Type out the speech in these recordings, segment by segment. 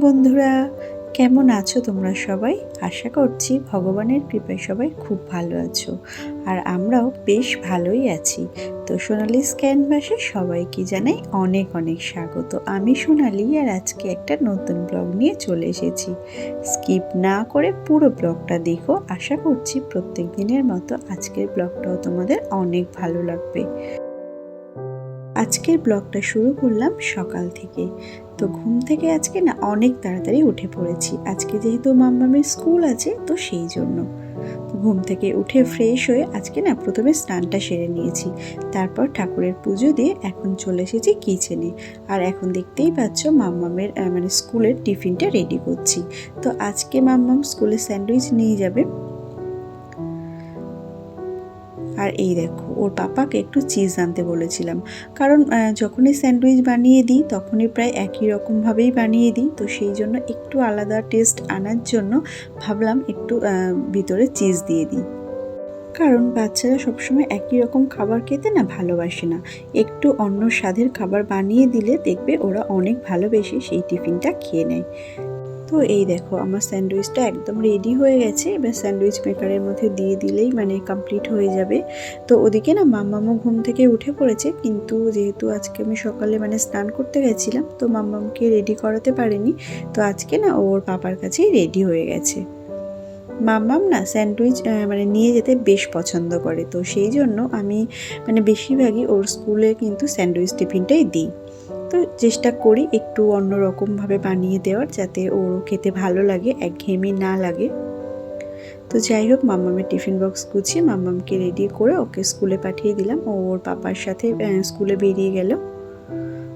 বন্ধুরা, কেমন আছো তোমরা সবাই? আশা করছি ভগবানের কৃপায় সবাই খুব ভালো আছো। আর আমরাও বেশ ভালোই আছি। তো সোনালিস ক্যানভাসে সবাইকে জানাই অনেক অনেক স্বাগত। আমি সোনালি, আর আজকে একটা নতুন ব্লগ নিয়ে চলে এসেছি। স্কিপ না করে পুরো ব্লগটা দেখো। আশা করছি প্রত্যেক দিনের মতো আজকের ব্লগটাও তোমাদের অনেক ভালো লাগবে। আজকের ব্লগটা শুরু করলাম সকাল থেকে। তো ঘুম থেকে আজকে না অনেক তাড়াতাড়ি উঠে পড়েছি। আজকে যেহেতু মাম্মামের স্কুল আছে, তো সেই জন্য তো ঘুম থেকে উঠে ফ্রেশ হয়ে আজকে না প্রথমে স্নানটা সেরে নিয়েছি। তারপর ঠাকুরের পুজো দিয়ে এখন চলে এসেছি কিচেনে। আর এখন দেখতেই পাচ্ছ মাম্মামের স্কুলের টিফিনটা রেডি করছি। তো আজকে মাম্মাম স্কুলে স্যান্ডউইচ নিয়ে যাবে। আর এই দেখো, ওর পাপাকে একটু চিজ আনতে বলেছিলাম, কারণ যখনই স্যান্ডউইচ বানিয়ে দিই তখনই প্রায় একই রকমভাবেই বানিয়ে দিই। তো সেই জন্য একটু আলাদা টেস্ট আনার জন্য ভাবলাম একটু ভিতরে চিজ দিয়ে দিই। কারণ বাচ্চারা সবসময় একই রকম খাবার খেতে না ভালোবাসে না। একটু অন্য স্বাদের খাবার বানিয়ে দিলে দেখবে ওরা অনেক ভালোবেসে সেই টিফিনটা খেয়ে নেয়। তো এই দেখো, আমার স্যান্ডউইচটা একদম রেডি হয়ে গেছে। এবার স্যান্ডউইচ মেকারের মধ্যে দিয়ে দিলেই কমপ্লিট হয়ে যাবে। তো ওদিকে না মাম্মামও ঘুম থেকে উঠে পড়েছে, কিন্তু যেহেতু আজকে আমি সকালে স্নান করতে গেছিলাম, তো মাম্মামকে রেডি করাতে পারিনি। তো আজকে না ওর পাপার কাছেই রেডি হয়ে গেছে। মাম্মাম না স্যান্ডউইচ নিয়ে যেতে বেশ পছন্দ করে। তো সেই জন্য আমি বেশিরভাগই ওর স্কুলে কিন্তু স্যান্ডউইচ টিফিনটাই দিই। তো চেষ্টা করি একটু অন্যরকমভাবে বানিয়ে দেওয়ার, যাতে ওর খেতে ভালো লাগে, একঘেয়েমি না লাগে। তো যাই হোক, মাম্মামের টিফিন বক্স গুছিয়ে মাম্মামকে রেডি করে ওকে স্কুলে পাঠিয়ে দিলাম। ও ওর পাপার সাথে স্কুলে বেরিয়ে গেল।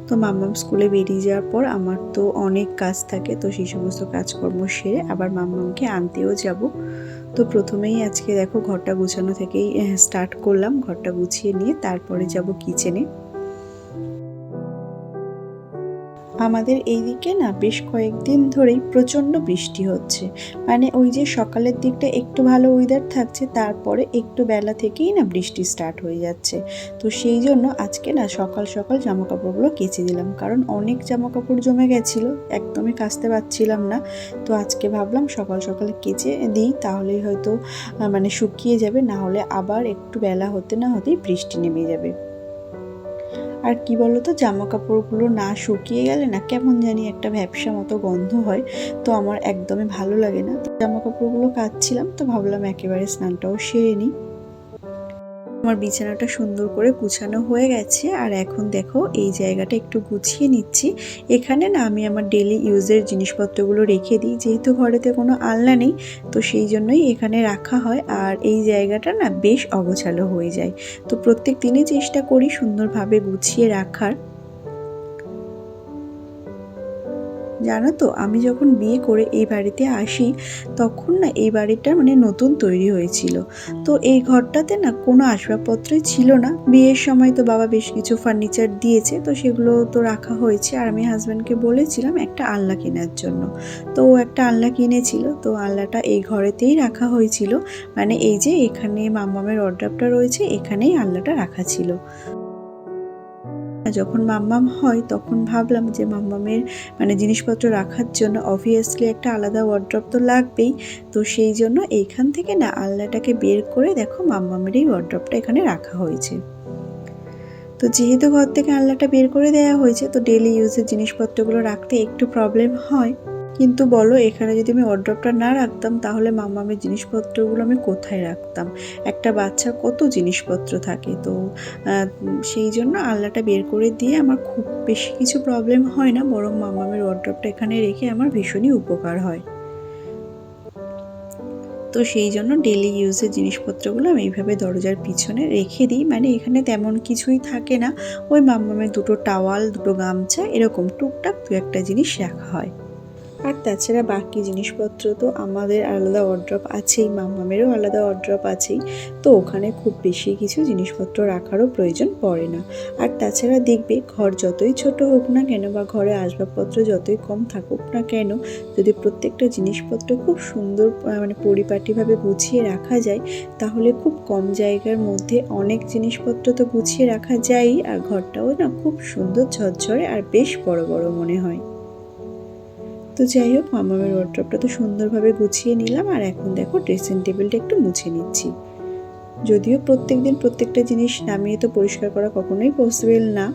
তো মাম্মাম স্কুলে বেরিয়ে যাওয়ার পর আমার তো অনেক কাজ থাকে। তো সেই সমস্ত কাজকর্ম সেরে আবার মাম্মামকে আনতেও যাব। তো প্রথমেই আজকে দেখো, ঘরটা গুছানো থেকেই স্টার্ট করলাম। ঘরটা গুছিয়ে নিয়ে তারপরে যাব কিচেনে। আমাদের এই দিকে না বেশ কয়েকদিন ধরেই প্রচণ্ড বৃষ্টি হচ্ছে। ওই যে সকালের দিকটা একটু ভালো ওয়েদার থাকছে, তারপরে একটু বেলা থেকেই না বৃষ্টি স্টার্ট হয়ে যাচ্ছে। তো সেই জন্য আজকে না সকাল সকাল জামাকাপড়গুলো কেচে দিলাম, কারণ অনেক জামাকাপড় জমে গেছিলো, একদমই কাচতে পারছিলাম না। তো আজকে ভাবলাম সকাল সকাল কেচে দিই, তাহলেই হয়তো শুকিয়ে যাবে, না হলে আবার একটু বেলা হতে না হতেই বৃষ্টি নেমে যাবে। আর কি বলতো, জামা কাপড়গুলো না শুকিয়ে গেলে না কেমন জানি একটা ভ্যাপসা মতো গন্ধ হয়। তো আমার একদমই ভালো লাগে না। তো জামা কাপড়গুলো কাচছিলাম, তো ভাবলাম একেবারে স্নানটাও সেরে নিই। আমার বিছানাটা সুন্দর করে গুছানো হয়ে গেছে। আর এখন দেখো, এই জায়গাটা একটু গুছিয়ে নিচ্ছি। এখানে না আমি আমার ডেলি ইউজের জিনিসপত্রগুলো রেখে দিই, যেহেতু ঘরেতে কোনো আলনা নেই, তো সেই জন্যই এখানে রাখা হয়। আর এই জায়গাটা না বেশ অগোছালো হয়ে যায়। তো প্রত্যেক দিনই চেষ্টা করি সুন্দরভাবে গুছিয়ে রাখার। জানো তো, আমি যখন বিয়ে করে এই বাড়িতে আসি, তখন না এই বাড়িটা নতুন তৈরি হয়েছিল। তো এই ঘরটাতে না কোনো আসবাবপত্রই ছিল না। বিয়ের সময় তো বাবা বেশ কিছু ফার্নিচার দিয়েছে, তো সেগুলো তো রাখা হয়েছে। আর আমি হাজব্যান্ডকে বলেছিলাম একটা আলনা কেনার জন্য। তো ও একটা আলনা কিনেছিল। তো আলনাটা এই ঘরেতেই রাখা হয়েছিল। এই যে এখানে মাম্মামের ওয়ারড্রবটা রয়েছে, এখানেই আলনাটা রাখা ছিল। যখন মাম্মাম হয় তখন ভাবলাম যে মাম্মামের জিনিসপত্র রাখার জন্য অবভিয়াসলি একটা আলাদা ওয়ার্ড্রপ তো লাগবেই। তো সেই জন্য এইখান থেকে না আলনাটাকে বের করে দেখো মাম্মামের এই ওয়ার্ড্রপটা এখানে রাখা হয়েছে। তো যেহেতু ঘর থেকে আলনাটা বের করে দেওয়া হয়েছে, তো ডেলি ইউজের জিনিসপত্রগুলো রাখতে একটু প্রবলেম হয়। কিন্তু বলো, এখানে যদি আমি ওয়ারড্রপটা না রাখতাম, তাহলে মাম্মামের জিনিসপত্রগুলো আমি কোথায় রাখতাম? একটা বাচ্চার কত জিনিসপত্র থাকে। তো সেই জন্য আলনাটা বের করে দিয়ে আমার খুব বেশি কিছু প্রবলেম হয় না, বরং মাম্মামের ওয়ারড্রপটা এখানে রেখে আমার ভীষণই উপকার হয়। তো সেই জন্য ডেলি ইউজের জিনিসপত্রগুলো আমি এইভাবে দরজার পিছনে রেখে দিই। এখানে তেমন কিছুই থাকে না। ওই মাম্মামের দুটো টাওয়াল, দুটো গামছা, এরকম টুকটাক দু একটা জিনিস রাখা হয়। আর তাছাড়া বাকি জিনিসপত্র তো আমাদের আলাদা ওয়ারড্রপ আছেই, মাম্মামেরও আলাদা ওয়ারড্রপ আছেই। তো ওখানে খুব বেশি কিছু জিনিসপত্র রাখারও প্রয়োজন পড়ে না। আর তাছাড়া দেখবে, ঘর যতই ছোট হোক না কেন বা ঘরে আসবাবপত্র যতই কম থাকুক না কেন, যদি প্রত্যেকটা জিনিসপত্র খুব সুন্দর পরিপাটিভাবে গুছিয়ে রাখা যায়, তাহলে খুব কম জায়গার মধ্যে অনেক জিনিসপত্র তো গুছিয়ে রাখা যায়ই, আর ঘরটাও না খুব সুন্দর ঝরঝরে আর বেশ বড় বড় মনে হয়। তো যাই হোক, মামামের ওয়ার্ড্রপটা তো সুন্দরভাবে গুছিয়ে নিলাম, আর এখন দেখো ড্রেসিং টেবিলটা একটু মুছে নিচ্ছি। যদিও প্রত্যেকদিন প্রত্যেকটা জিনিস নামিয়ে তো পরিষ্কার করা কখনোই পসিবল না,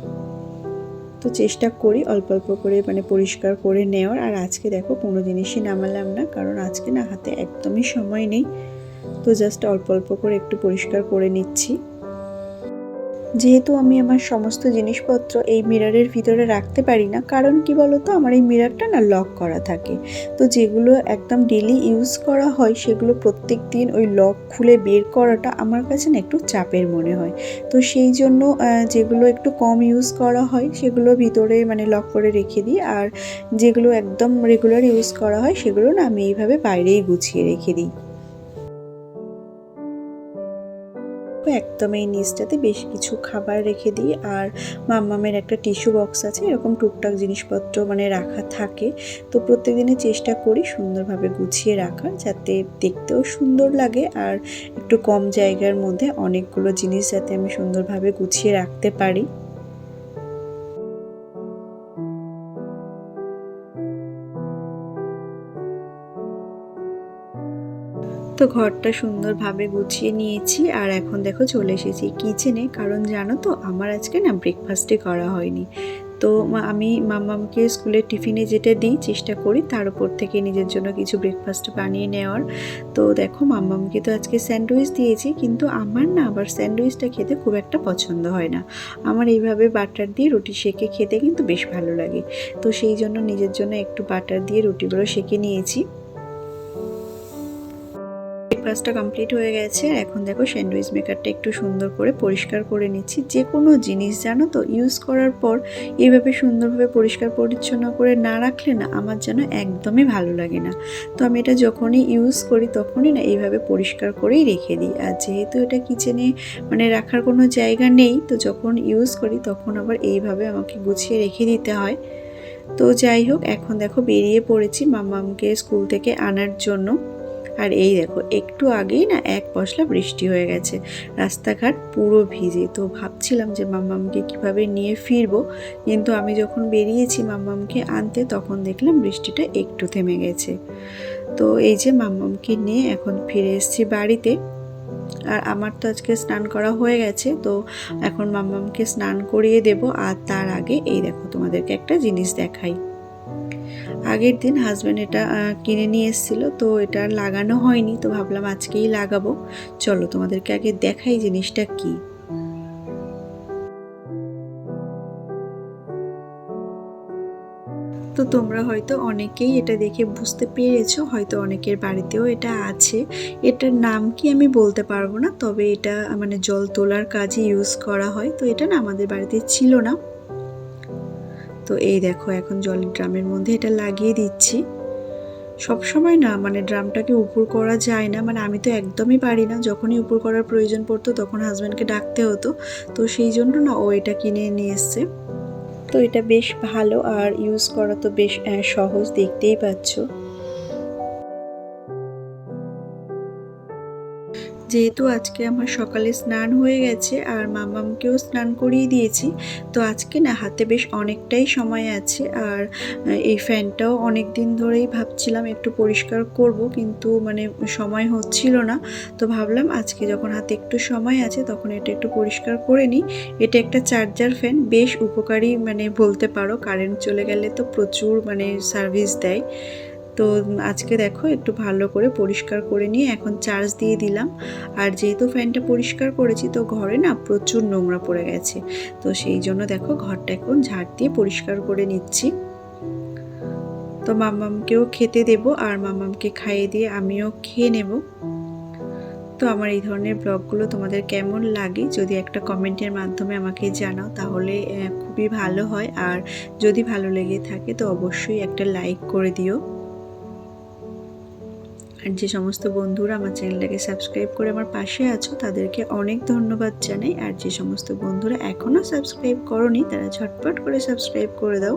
তো চেষ্টা করি অল্প অল্প করে মানে পরিষ্কার করে নেওয়ার। আর আজকে দেখো কোনো জিনিসই নামালাম না, কারণ আজকে না হাতে একদমই সময় নেই, তো জাস্ট অল্প অল্প করে একটু পরিষ্কার করে নিচ্ছি। যেহেতু আমি আমার সমস্ত জিনিসপত্র এই মিররের ভিতরে রাখতে পারি না, কারণ কি বলতো, আমার এই মিররটা না লক করা থাকে, তো যেগুলো একদম ডেলি ইউজ করা হয় সেগুলো প্রত্যেক দিন ওই লক খুলে বের করাটা আমার কাছে না একটু চাপের মনে হয়। তো সেই জন্য যেগুলো একটু কম ইউজ করা হয় সেগুলো ভিতরে মানে লক করে রেখে দিই, আর যেগুলো একদম রেগুলার ইউজ করা হয় সেগুলো না আমি এইভাবে বাইরেই গুছিয়ে রেখে দিই। একদম এই নিচটাতে বেশ কিছু খাবার রেখে দিই, আর মাম্মামের একটা টিস্যু বক্স আছে, এরকম টুকটাক জিনিসপত্র মানে রাখা থাকে। তো প্রত্যেকদিনই চেষ্টা করি সুন্দরভাবে গুছিয়ে রাখার, যাতে দেখতেও সুন্দর লাগে আর একটু কম জায়গার মধ্যে অনেকগুলো জিনিস যাতে আমি সুন্দরভাবে গুছিয়ে রাখতে পারি। তো ঘরটা সুন্দরভাবে গুছিয়ে নিয়েছি, আর এখন দেখো চলে এসেছি কিচেনে, কারণ জানো তো আমার আজকে না ব্রেকফাস্টই করা হয়নি। তো আমি মাম্মামকে স্কুলের টিফিনে যেটা দিই চেষ্টা করি তার উপর থেকে নিজের জন্য কিছু ব্রেকফাস্ট বানিয়ে নেওয়ার। তো দেখো মাম্মামকে তো আজকে স্যান্ডউইচ দিয়েছি, কিন্তু আমার না আবার স্যান্ডউইচটা খেতে খুব একটা পছন্দ হয় না। আমার এইভাবে বাটার দিয়ে রুটি সেঁকে খেতে কিন্তু বেশ ভালো লাগে। তো সেই জন্য নিজের জন্য একটু বাটার দিয়ে রুটিগুলো সেঁকে নিয়েছি। ব্রেকফাস্টটা কমপ্লিট হয়ে গেছে, আর এখন দেখো স্যান্ডউইচ মেকারটা একটু সুন্দর করে পরিষ্কার করে নিচ্ছি। যে কোনো জিনিস জানো তো ইউজ করার পর এইভাবে সুন্দরভাবে পরিষ্কার পরিচ্ছন্ন করে না রাখলে না আমার যেন একদমই ভালো লাগে না। তো আমি এটা যখনই ইউজ করি তখনই না এইভাবে পরিষ্কার করেই রেখে দিই। আর যেহেতু এটা কিচেনে মানে রাখার কোনো জায়গা নেই, তো যখন ইউজ করি তখন আবার এইভাবে আমাকে গুছিয়ে রেখে দিতে হয়। তো যাই হোক, এখন দেখো বেরিয়ে পড়েছি মাম্মামকে স্কুল থেকে আনার জন্য। আর এই দেখো একটু আগেই না এক পশলা বৃষ্টি হয়ে গেছে, রাস্তাঘাট পুরো ভিজে। তো ভাবছিলাম যে মাম্মামকে কিভাবে নিয়ে ফিরবো, কিন্তু আমি যখন বেরিয়েছি মাম্মামকে আনতে তখন দেখলাম বৃষ্টিটা একটু থেমে গেছে। তো এই যে মাম্মামকে নিয়ে এখন ফিরে এসেছি বাড়িতে। আর আমার তো আজকে স্নান করা হয়ে গেছে, তো এখন মাম্মামকে স্নান করিয়ে দেব। আর তার আগে এই দেখো তোমাদেরকে একটা জিনিস দেখাই। আগের দিন হাজব্যান্ড এটা কিনে নিয়ে এসেছিলো, তো এটা লাগানো হয়নি, তো ভাবলাম আজকেই লাগাবো। চলো তোমাদেরকে আগে দেখাই জিনিসটা কি। তো তোমরা হয়তো অনেকেই এটা দেখে বুঝতে পেরেছো, হয়তো অনেকের বাড়িতেও এটা আছে। এটার নাম কি আমি বলতে পারবো না, তবে এটা মানে জল তোলার কাজে ইউজ করা হয়। তো এটা না আমাদের বাড়িতে ছিল না, তো এই দেখো এখন জলের ড্রামের মধ্যে এটা লাগিয়ে দিচ্ছি। সব সময় না মানে ড্রামটাকে উপর করা যায় না, মানে আমি তো একদমই পারি না, যখনই উপর করার প্রয়োজন পড়তো তখন হাজব্যান্ডকে ডাকতে হতো। তো সেই জন্য না ও এটা কিনে নিয়ে এসছে। তো এটা বেশ ভালো, আর ইউজ করা তো বেশ সহজ, দেখতেই পাচ্ছ। যেহেতু আজকে আমার সকালে স্নান হয়ে গেছে আর মামামকেও স্নান করিয়ে দিয়েছি, তো আজকে না হাতে বেশ অনেকটাই সময় আছে। আর এই ফ্যানটাও অনেক দিন ধরেই ভাবছিলাম একটু পরিষ্কার করব, কিন্তু মানে সময় হচ্ছিল না। তো ভাবলাম আজকে যখন হাতে একটু সময় আছে তখন এটা একটু পরিষ্কার করে নিই। এটা একটা চার্জার ফ্যান, বেশ উপকারী মানে বলতে পারো, কারেন্ট চলে গেলে তো প্রচুর মানে সার্ভিস দেয়। তো আজকে দেখো একটু ভালো করে পরিষ্কার করে নিয়ে এখন চার্জ দিয়ে দিলাম। আর যেহেতু ফ্যানটা পরিষ্কার করেছি তো ঘরে না প্রচুর নোংরা পড়ে গেছে, তো সেই জন্য দেখো ঘরটা এখন ঝাড় দিয়ে পরিষ্কার করে নিচ্ছি। তো মাম্মামকেও খেতে দেব, আর মাম্মামকে খাইয়ে দিয়ে আমিও খেয়ে নেব। তো আমার এই ধরনের ব্লগগুলো তোমাদের কেমন লাগে যদি একটা কমেন্টের মাধ্যমে আমাকে জানাও, তাহলে খুবই ভালো হয়। আর যদি ভালো লেগে থাকে তো অবশ্যই একটা লাইক করে দিও। আর যে সমস্ত বন্ধুরা আমার চ্যানেলটাকে সাবস্ক্রাইব করে আমার পাশে আছো তাদেরকে অনেক ধন্যবাদ জানাই। আর যে সমস্ত বন্ধুরা এখনও সাবস্ক্রাইব করোনি তারা ঝটপট করে সাবস্ক্রাইব করে দাও।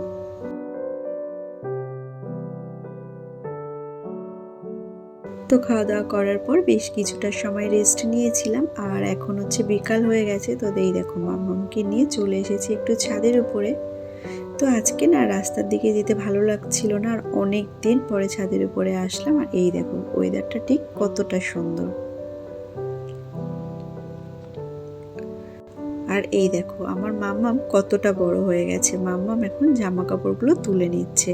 তো খাওয়া দাওয়া করার পর বেশ কিছুটা সময় রেস্ট নিয়েছিলাম, আর এখন হচ্ছে বিকাল হয়ে গেছে। তো এই দেখো মাম্মামকে নিয়ে চলে এসেছি একটু ছাদের উপরে। তো আজকে না রাস্তার দিকে যেতে ভালো লাগছিল না, আর অনেক দিন পরে ছাদের উপরে আসলাম। আর এই দেখো ওয়েদারটা ঠিক কতটা সুন্দর। আর এই দেখো আমার মাম্মাম কতটা বড় হয়ে গেছে। মাম্মাম এখন জামা কাপড়গুলো তুলে নিচ্ছে।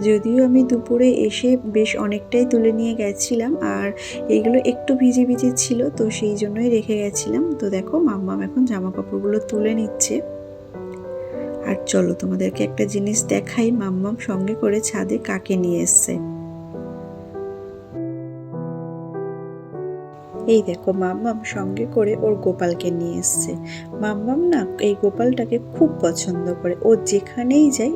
যদিও আমি দুপুরে এসে বেশ অনেকটাই তুলে নিয়ে গেছিলাম, আর এইগুলো একটু ভিজে ভিজে ছিল, তো সেই জন্যই রেখে গেছিলাম। তো দেখো মাম্মাম এখন জামা কাপড়গুলো তুলে নিচ্ছে। আর চলো তোমাদেরকে একটা জিনিস দেখাই, মাম্মাম সঙ্গে করে ছাদে কাকে নিয়ে এসছে। এই দেখো মাম্মাম সঙ্গে করে ওর গোপালকে নিয়ে এসছে। মাম্মাম না এই গোপালটাকে খুব পছন্দ করে, ও যেখানেই যায়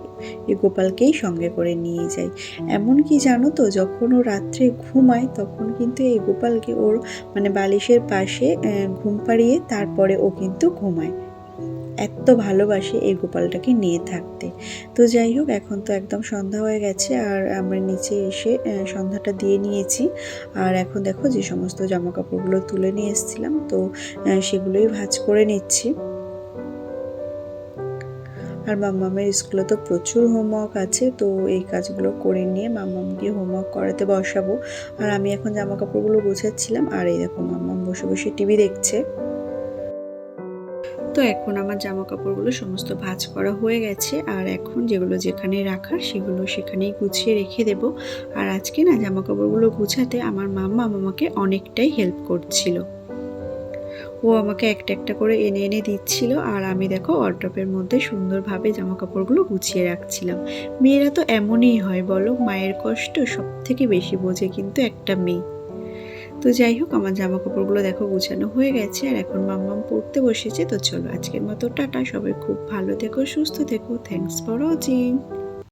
এই গোপালকেই সঙ্গে করে নিয়ে যায়। এমনকি জানো তো, যখন ও রাত্রে ঘুমায় তখন কিন্তু এই গোপালকে ওর মানে বালিশের পাশে ঘুম পাড়িয়ে তারপরে ও কিন্তু ঘুমায়। এত ভালোবাসে এই গোপালটাকে নিয়ে থাকতে। তো যাই হোক, এখন তো একদম সন্ধ্যা হয়ে গেছে, আর আমরা নিচে এসে সন্ধ্যাটা দিয়ে নিয়েছি। আর এখন দেখো যে সমস্ত জামা কাপড়গুলো তুলে নিয়ে এসেছিলাম, তো সেগুলোই ভাঁজ করে নিচ্ছি। আর মাম্মামের স্কুলে তো প্রচুর হোমওয়ার্ক আছে, তো এই কাজগুলো করে নিয়ে মাম্মামকে হোমওয়ার্ক করাতে বসাবো। আর আমি এখন জামা কাপড়গুলো গোছাচ্ছিলাম, আর এই দেখো মাম্মাম বসে বসে টিভি দেখছে। তো এখন আমার জামা কাপড়গুলো সমস্ত ভাঁজ করা হয়ে গেছে, আর এখন যেগুলো যেখানে রাখার সেগুলো সেখানেই গুছিয়ে রেখে দেব। আর আজকে না জামা কাপড়গুলো গুছাতে আমার মাম্মা আমাকে অনেকটাই হেল্প করছিল। ও আমাকে একটা একটা করে এনে এনে দিচ্ছিল, আর আমি দেখো ওয়ার্ড্রপের মধ্যে সুন্দরভাবে জামা কাপড়গুলো গুছিয়ে রাখছিলাম। মেয়েরা তো এমনই হয় বলো, মায়ের কষ্ট সব থেকে বেশি বোঝে কিন্তু একটা মেয়ে। তো যাই হোক, আমার জামা কাপড়গুলো দেখো গুছানো হয়ে গেছে, আর এখন মাম্মাম পড়তে বসেছে। তো চলো আজকের মতো টাটা, সবাই খুব ভালো থেকো, সুস্থ থেকো। Thanks for watching.